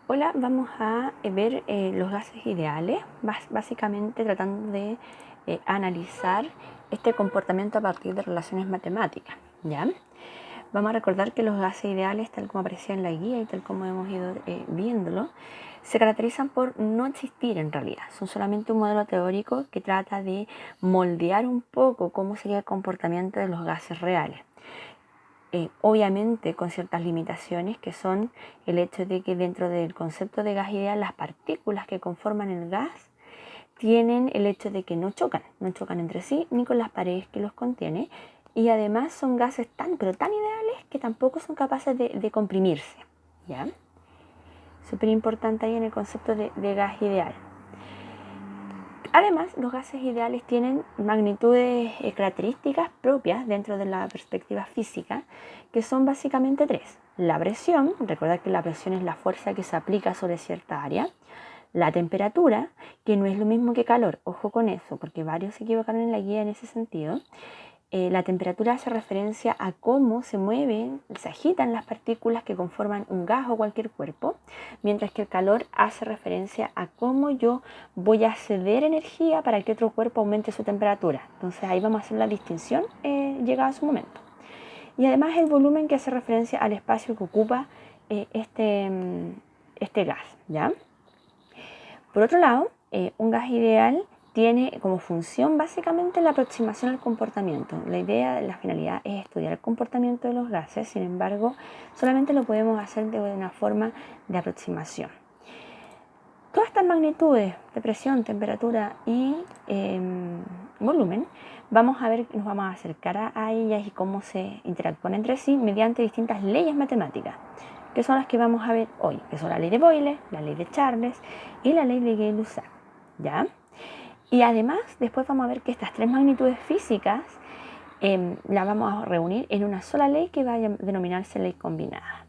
Hola, vamos a ver los gases ideales, básicamente tratando de analizar este comportamiento a partir de relaciones matemáticas, ¿ya? Vamos a recordar que los gases ideales, tal como aparecía en la guía y tal como hemos ido viéndolo, se caracterizan por no existir en realidad. Son solamente un modelo teórico que trata de moldear un poco cómo sería el comportamiento de los gases reales. Obviamente con ciertas limitaciones, que son el hecho de que dentro del concepto de gas ideal las partículas que conforman el gas tienen el hecho de que no chocan entre sí ni con las paredes que los contiene, y además son gases pero tan ideales que tampoco son capaces de comprimirse, ¿ya? Súper importante ahí en el concepto de gas ideal. Además, los gases ideales tienen magnitudes características propias dentro de la perspectiva física, que son básicamente tres. La presión, recordad que la presión es la fuerza que se aplica sobre cierta área. La temperatura, que no es lo mismo que calor, ojo con eso, porque varios se equivocaron en la guía en ese sentido. La temperatura hace referencia a cómo se mueven, se agitan las partículas que conforman un gas o cualquier cuerpo, mientras que el calor hace referencia a cómo yo voy a ceder energía para que otro cuerpo aumente su temperatura. Entonces ahí vamos a hacer la distinción llegado a su momento. Y además el volumen, que hace referencia al espacio que ocupa este gas, ¿ya? Por otro lado, un gas ideal tiene como función básicamente la aproximación al comportamiento. La finalidad es estudiar el comportamiento de los gases, sin embargo, solamente lo podemos hacer de una forma de aproximación. Todas estas magnitudes de presión, temperatura y volumen, nos vamos a acercar a ellas y cómo se interactúan entre sí mediante distintas leyes matemáticas, que son las que vamos a ver hoy, que son la ley de Boyle, la ley de Charles y la ley de Gay-Lussac, ¿ya? Y además, después vamos a ver que estas tres magnitudes físicas las vamos a reunir en una sola ley que va a denominarse ley combinada.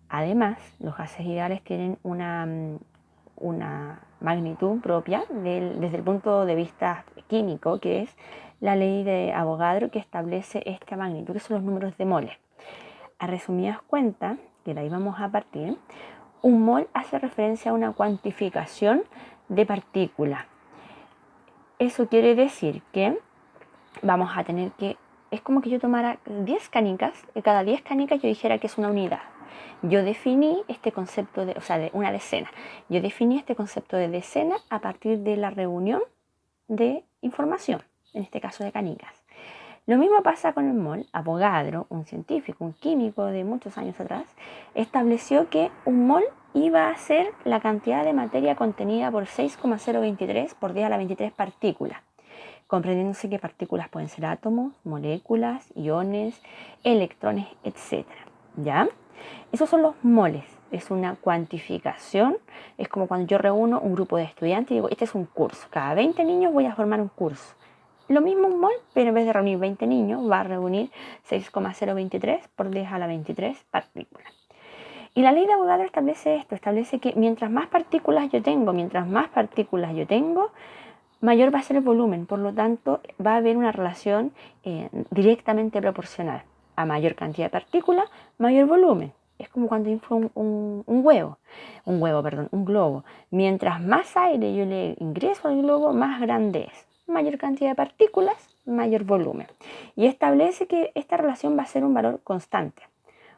Además, los gases ideales tienen una magnitud propia desde el punto de vista químico, que es la ley de Avogadro, que establece esta magnitud, que son los números de moles. A resumidas cuentas, que de ahí vamos a partir, un mol hace referencia a una cuantificación de partícula. Eso quiere decir que vamos a tener que, es como que yo tomara 10 canicas, y cada 10 canicas yo dijera que es una unidad. Yo definí este concepto de una decena. Yo definí este concepto de decena a partir de la reunión de información, en este caso de canicas. Lo mismo pasa con el mol. Avogadro, un científico, un químico de muchos años atrás, estableció que un mol iba a ser la cantidad de materia contenida por 6,023 por 10 a la 23 partículas, comprendiéndose que partículas pueden ser átomos, moléculas, iones, electrones, etc. ¿Ya? Esos son los moles. Es una cuantificación. Es como cuando yo reúno un grupo de estudiantes y digo, este es un curso. Cada 20 niños voy a formar un curso. Lo mismo un mol, pero en vez de reunir 20 niños, va a reunir 6,023 por 10 a la 23 partículas. Y la ley de Avogadro establece esto, establece que mientras más partículas yo tengo, mayor va a ser el volumen. Por lo tanto, va a haber una relación directamente proporcional. A mayor cantidad de partículas, mayor volumen. Es como cuando inflo un globo. Mientras más aire yo le ingreso al globo, más grande es. Mayor cantidad de partículas, mayor volumen. Y establece que esta relación va a ser un valor constante.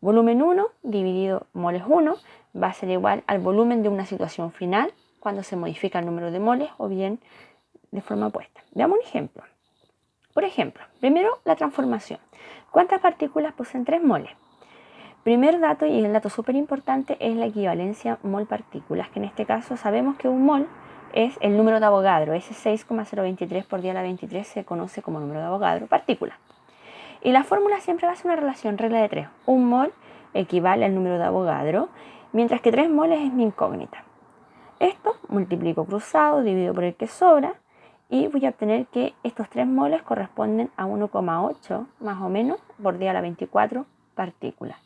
Volumen 1 dividido moles 1 va a ser igual al volumen de una situación final cuando se modifica el número de moles o bien de forma opuesta. Veamos un ejemplo. Por ejemplo, primero la transformación. ¿Cuántas partículas poseen 3 moles? Primer dato, y el dato súper importante, es la equivalencia mol-partículas, que en este caso sabemos que un mol es el número de Avogadro. Ese 6,023 por 10 a la 23 se conoce como número de Avogadro, partícula. Y la fórmula siempre va a ser una relación, regla de 3. Un mol equivale al número de Avogadro, mientras que 3 moles es mi incógnita. Esto multiplico cruzado, dividido por el que sobra, y voy a obtener que estos 3 moles corresponden a 1,8 más o menos por 10 a la 24 partículas.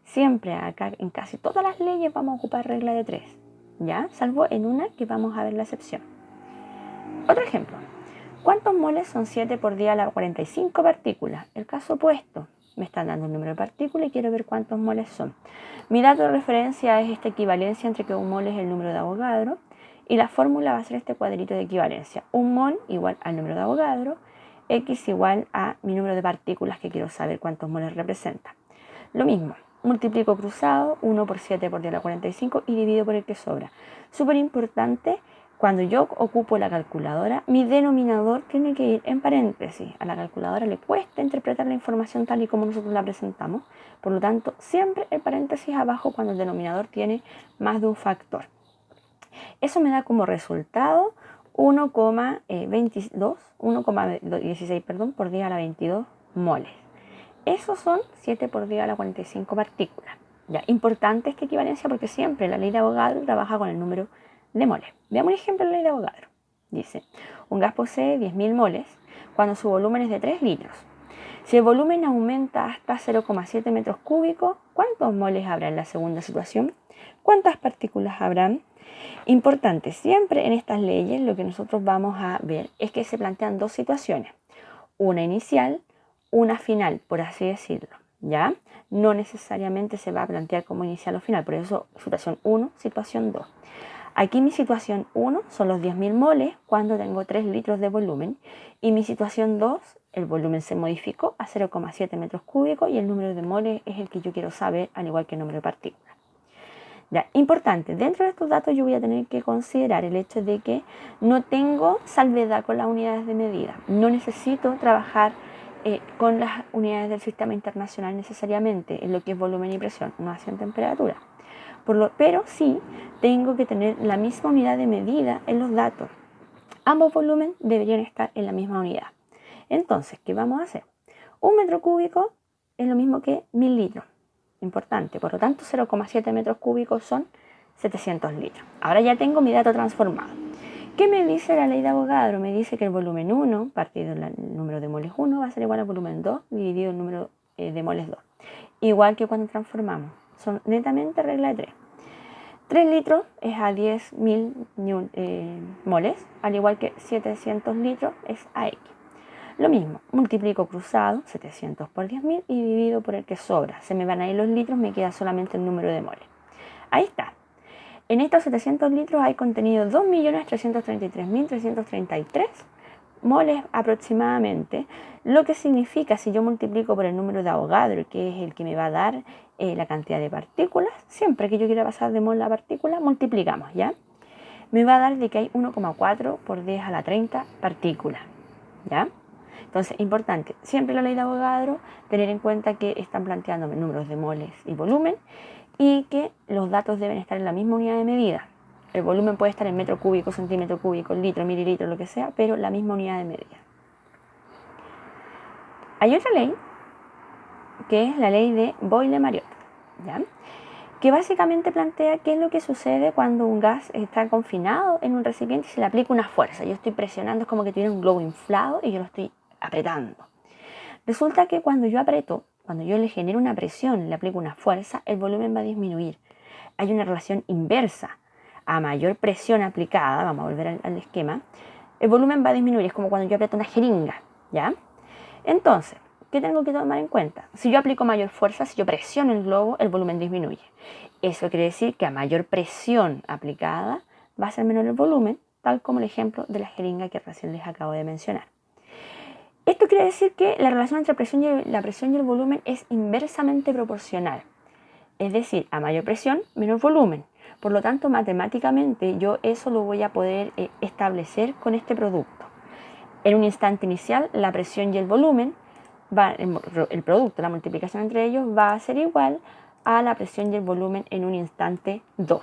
Siempre acá en casi todas las leyes vamos a ocupar regla de 3, ¿ya? Salvo en una que vamos a ver la excepción. Otro ejemplo. ¿Cuántos moles son 7 por 10 a la 45 partículas? El caso opuesto. me están dando un número de partículas y quiero ver cuántos moles son. Mi dato de referencia es esta equivalencia entre que un mol es el número de Avogadro y la fórmula va a ser este cuadrito de equivalencia. Un mol igual al número de Avogadro, X igual a mi número de partículas que quiero saber cuántos moles representa. Lo mismo, multiplico cruzado, 1 por 7 por 10 a la 45 y divido por el que sobra. Súper importante, cuando yo ocupo la calculadora, mi denominador tiene que ir en paréntesis. A la calculadora le cuesta interpretar la información tal y como nosotros la presentamos. Por lo tanto, siempre el paréntesis abajo cuando el denominador tiene más de un factor. Eso me da como resultado 1,16 por 10 a la 22 moles. Esos son 7 por 10 a la 45 partículas. Ya, importante esta equivalencia porque siempre la ley de Avogadro trabaja con el número de moles. Veamos un ejemplo de la ley de Avogadro. Dice, un gas posee 10.000 moles cuando su volumen es de 3 litros. Si el volumen aumenta hasta 0,7 metros cúbicos, ¿cuántos moles habrá en la segunda situación? ¿Cuántas partículas habrán? Importante, siempre en estas leyes lo que nosotros vamos a ver es que se plantean dos situaciones. Una inicial, una final, por así decirlo. ¿Ya? No necesariamente se va a plantear como inicial o final, por eso situación 1, situación 2. Aquí mi situación 1 son los 10.000 moles cuando tengo 3 litros de volumen y mi situación 2, el volumen se modificó a 0,7 metros cúbicos y el número de moles es el que yo quiero saber, al igual que el número de partículas. Ya, importante, dentro de estos datos yo voy a tener que considerar el hecho de que no tengo salvedad con las unidades de medida. No necesito trabajar con las unidades del sistema internacional necesariamente en lo que es volumen y presión, no hacen temperatura. Pero sí tengo que tener la misma unidad de medida en los datos. Ambos volúmenes deberían estar en la misma unidad. Entonces, ¿qué vamos a hacer? Un metro cúbico es lo mismo que 1000 litros. Importante, por lo tanto 0,7 metros cúbicos son 700 litros. Ahora ya tengo mi dato transformado. ¿Qué me dice la ley de Avogadro? Me dice que el volumen 1 partido del número de moles 1 va a ser igual al volumen 2 dividido el número de moles 2. Igual que cuando transformamos. Son netamente regla de 3. 3 litros es a 10.000 moles, al igual que 700 litros es a X. Lo mismo, multiplico cruzado, 700 por 10.000 y divido por el que sobra. Se me van a ir los litros, me queda solamente el número de moles. Ahí está. En estos 700 litros hay contenido 2.333.333 moles aproximadamente, lo que significa, si yo multiplico por el número de Avogadro, que es el que me va a dar la cantidad de partículas, siempre que yo quiera pasar de mol a partícula, multiplicamos, ¿ya? Me va a dar de que hay 1,4 por 10 a la 30 partículas, ¿ya? Entonces, importante, siempre la ley de Avogadro, tener en cuenta que están planteándome números de moles y volumen y que los datos deben estar en la misma unidad de medida. El volumen puede estar en metro cúbico, centímetro cúbico, litro, mililitro, lo que sea, pero la misma unidad de medida. Hay otra ley, que es la ley de Boyle-Mariotte, ¿ya? Que básicamente plantea qué es lo que sucede cuando un gas está confinado en un recipiente y se le aplica una fuerza. Yo estoy presionando, es como que tiene un globo inflado y yo lo estoy apretando. Resulta que cuando yo aprieto, cuando yo le genero una presión, le aplico una fuerza, el volumen va a disminuir. Hay una relación inversa. A mayor presión aplicada, vamos a volver al esquema, el volumen va a disminuir. Es como cuando yo aprieto una jeringa, ¿ya? Entonces, ¿qué tengo que tomar en cuenta? Si yo aplico mayor fuerza, si yo presiono el globo, el volumen disminuye. Eso quiere decir que a mayor presión aplicada va a ser menor el volumen, tal como el ejemplo de la jeringa que recién les acabo de mencionar. Esto quiere decir que la relación entre la presión y el volumen es inversamente proporcional. Es decir, a mayor presión, menor volumen. Por lo tanto, matemáticamente yo eso lo voy a poder establecer con este producto. En un instante inicial, la presión y el volumen, el producto, la multiplicación entre ellos, va a ser igual a la presión y el volumen en un instante 2,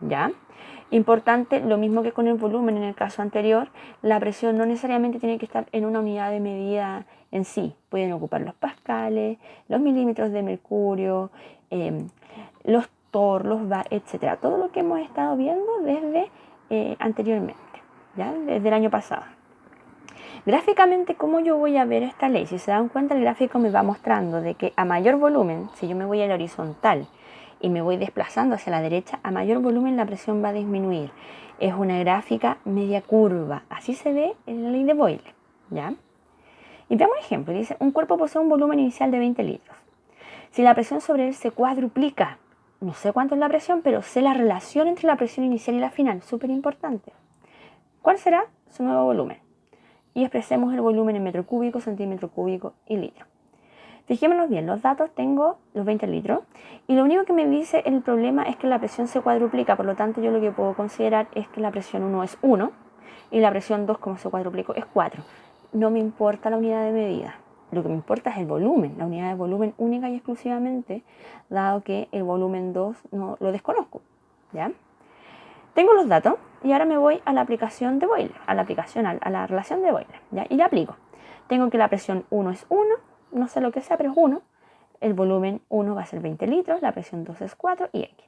¿ya? Importante, lo mismo que con el volumen en el caso anterior, la presión no necesariamente tiene que estar en una unidad de medida en sí. Pueden ocupar los pascales, los milímetros de mercurio, los torr, los bar, etc. Todo lo que hemos estado viendo desde anteriormente, ¿ya? Desde el año pasado. Gráficamente, ¿cómo yo voy a ver esta ley? Si se dan cuenta, el gráfico me va mostrando de que a mayor volumen, si yo me voy a la horizontal y me voy desplazando hacia la derecha, a mayor volumen la presión va a disminuir. Es una gráfica media curva. Así se ve en la ley de Boyle, ¿ya? Y veamos un ejemplo. Dice, un cuerpo posee un volumen inicial de 20 litros. Si la presión sobre él se cuadruplica, no sé cuánto es la presión, pero sé la relación entre la presión inicial y la final, súper importante. ¿Cuál será su nuevo volumen? Y expresemos el volumen en metro cúbico, centímetro cúbico y litro. Fijémonos bien, los datos tengo los 20 litros y lo único que me dice el problema es que la presión se cuadruplica, por lo tanto yo lo que puedo considerar es que la presión 1 es 1 y la presión 2 como se cuadruplicó es 4. No me importa la unidad de medida, lo que me importa es el volumen, la unidad de volumen única y exclusivamente, dado que el volumen 2 no lo desconozco, ¿ya? Tengo los datos y ahora me voy a la aplicación de Boyle, a la relación de Boyle, ¿ya? Y le aplico. Tengo que la presión 1 es 1, no sé lo que sea, pero es 1. El volumen 1 va a ser 20 litros, la presión 2 es 4 y X.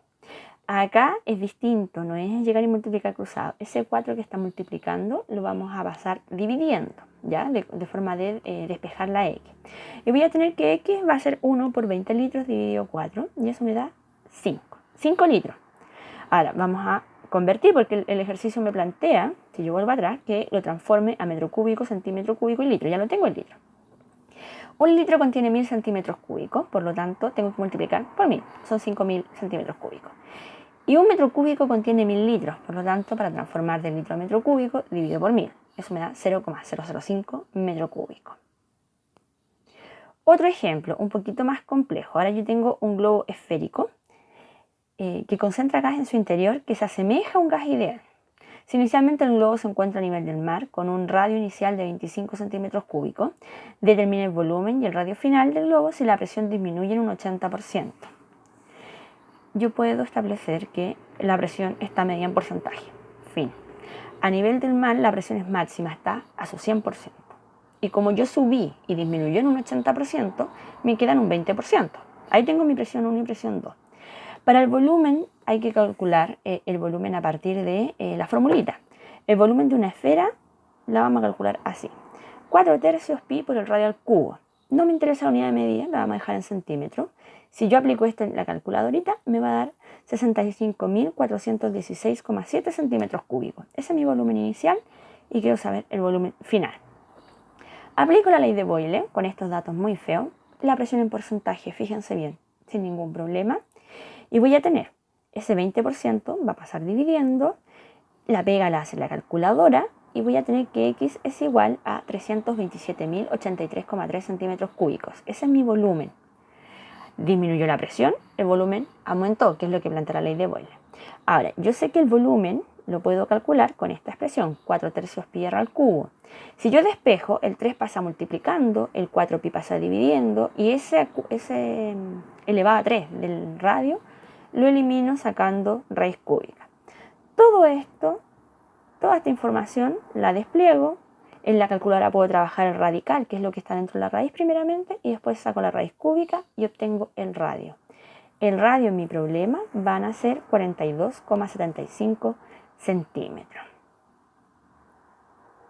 Acá es distinto, no es llegar y multiplicar cruzado. Ese 4 que está multiplicando lo vamos a pasar dividiendo, ¿ya? De forma de despejar la X. Y voy a tener que X va a ser 1 por 20 litros dividido 4 y eso me da 5. 5 litros. Ahora vamos a convertir porque el ejercicio me plantea, si yo vuelvo atrás, que lo transforme a metro cúbico, centímetro cúbico y litro. Ya lo tengo el litro. Un litro contiene 1000 centímetros cúbicos, por lo tanto tengo que multiplicar por 1000, son 5000 centímetros cúbicos. Y un metro cúbico contiene 1000 litros, por lo tanto para transformar de litro a metro cúbico divido por 1000. Eso me da 0,005 metro cúbico. Otro ejemplo, un poquito más complejo. Ahora yo tengo un globo esférico que concentra gas en su interior que se asemeja a un gas ideal. Si inicialmente el globo se encuentra a nivel del mar con un radio inicial de 25 centímetros cúbicos, determina el volumen y el radio final del globo si la presión disminuye en un 80%. Yo puedo establecer que la presión está medida en porcentaje. Fin. A nivel del mar la presión es máxima, está a su 100%. Y como yo subí y disminuyó en un 80%, me queda en un 20%. Ahí tengo mi presión 1 y presión 2. Para el volumen hay que calcular el volumen a partir de la formulita. El volumen de una esfera la vamos a calcular así. 4 tercios pi por el radio al cubo. No me interesa la unidad de medida, la vamos a dejar en centímetros. Si yo aplico esto en la calculadorita, me va a dar 65.416,7 centímetros cúbicos. Ese es mi volumen inicial y quiero saber el volumen final. Aplico la ley de Boyle con estos datos muy feos. La presión en porcentaje, fíjense bien, sin ningún problema. Y voy a tener ese 20%, va a pasar dividiendo, la pega la hace la calculadora y voy a tener que X es igual a 327.083,3 centímetros cúbicos. Ese es mi volumen. Disminuyó la presión, el volumen aumentó, que es lo que plantea la ley de Boyle. Ahora, yo sé que el volumen lo puedo calcular con esta expresión, 4 tercios pi r al cubo. Si yo despejo, el 3 pasa multiplicando, el 4 pi pasa dividiendo y ese elevado a 3 del radio lo elimino sacando raíz cúbica. Todo esto, toda esta información la despliego. En la calculadora puedo trabajar el radical, que es lo que está dentro de la raíz primeramente, y después saco la raíz cúbica y obtengo el radio. El radio en mi problema van a ser 42,75 centímetros.